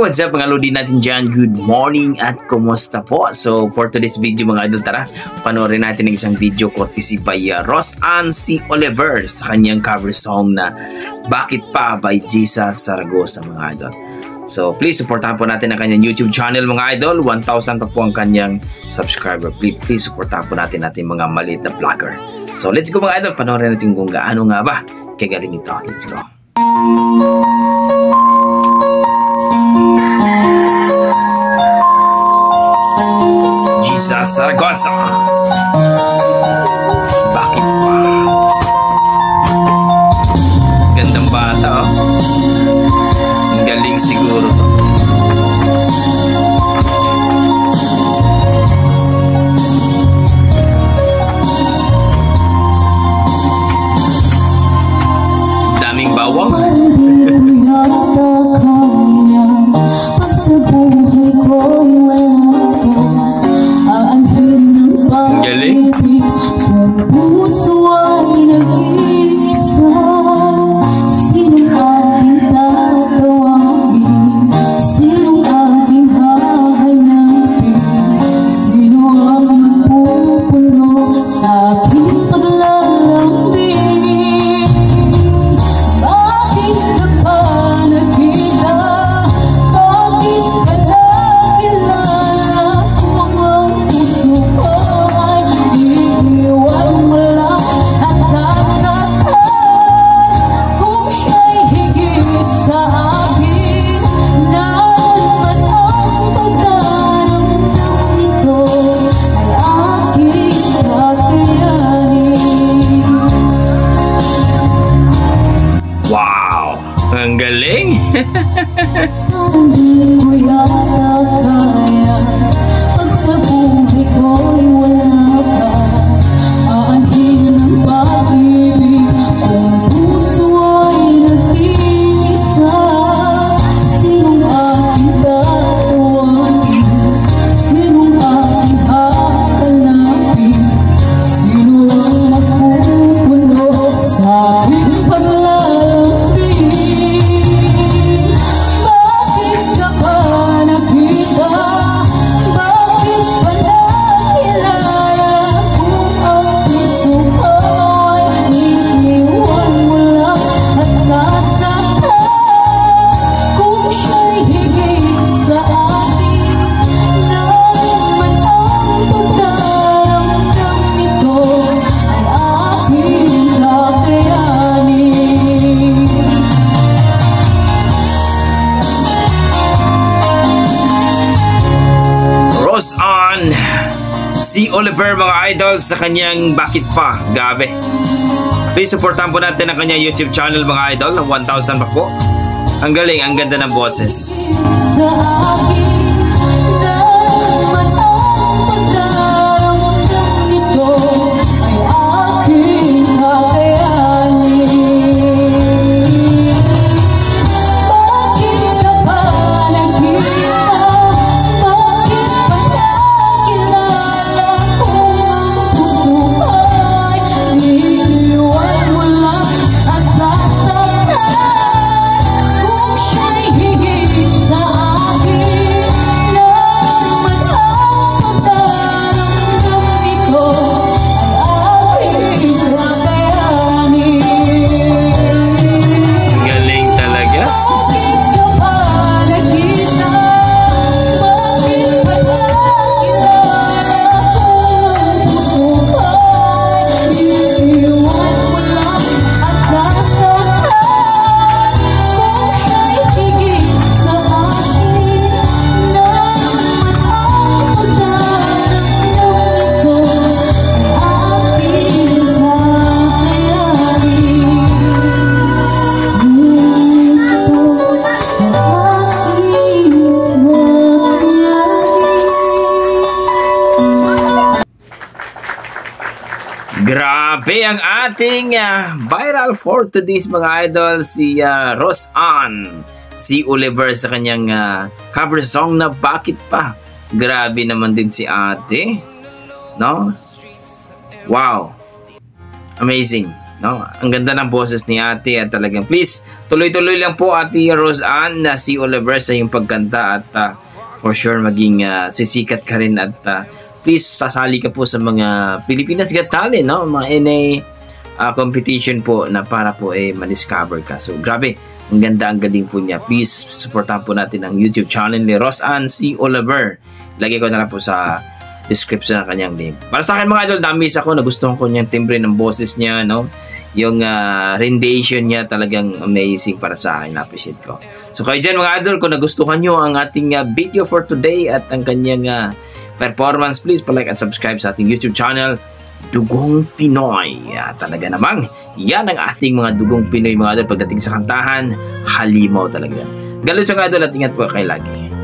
what's up mga lodi natin dyan? Good morning at kumusta po? So, for today's video mga idol, tara, panoorin natin ng isang video courtesy by Rose-Ann C. Oliver sa kanyang cover song na Bakit Pa by Jesus Zaragoza mga idol. So, please supportahan po natin ang kanyang YouTube channel mga idol. 1,000 pa po ang kanyang subscriber. Please supportahan po natin mga maliit na vlogger. So, let's go mga idol. Panoorin natin kung gaano nga ba kagaling ito. Let's go. Jesus Zaragoza, bakit pa? Gandang bata, oh. Ang galing siguro to. Daming bawang. Galing. Puso ay nag-iisa. Sinong ating tatawagin? Sinong ating hahanapin? Sino ang magpupuno sa aking paglalambing? Bakit ka pa nakita? Bakit ka nakilala? Kung ang puso ko ang galing. Hindi ko yata kaya pag sa buhay ko'y wala ka. Aanhin ng pag-ibig kung puso ay nag-iisa. Sinong aking tatawagin? Sinong aking hahanapin? Sino ang magpupuno sa aking paglalambing? Rose-Ann C. Oliver mga idol sa kanyang Bakit Pa, gabi. Please supportan po natin ang kanyang YouTube channel mga idol. 1,000 pa po. Ang galing, ang ganda ng boses. Grabe ang ating viral for today's mga idol, si Rose-Ann C. Oliver sa kanyang cover song na Bakit Pa. Grabe naman din si ate, no? Wow, amazing. No? Ang ganda ng boses ni ate at talagang please, tuloy-tuloy lang po Ate Rose Ann na si Oliver sa iyong pagkanta at for sure maging sisikat ka rin at please sasali ka po sa mga Pilipinas Got Talent, no? Mga NA competition po na para po ma-discover ka. So grabe, ang ganda, ang galing po niya. Please supportan po natin ang YouTube channel ni Rose Ann C. Oliver. Lagay ko na lang po sa description ng kanyang link. Para sa akin mga idol, na-miss ako, nagustuhan ko niyang timbre ng boses niya, no? Yung rendition niya talagang amazing para sa akin, na-appreciate ko. So kayo dyan mga idol, kung nagustuhan nyo ang ating video for today at ang kanyang performance, please pa-like and subscribe sa ating YouTube channel, Dugong Pinoy. Talaga namang, yan ang ating mga Dugong Pinoy mga idol pagdating sa kantahan, halimaw talaga. Galit sa mga idol at ingat po kayo lagi.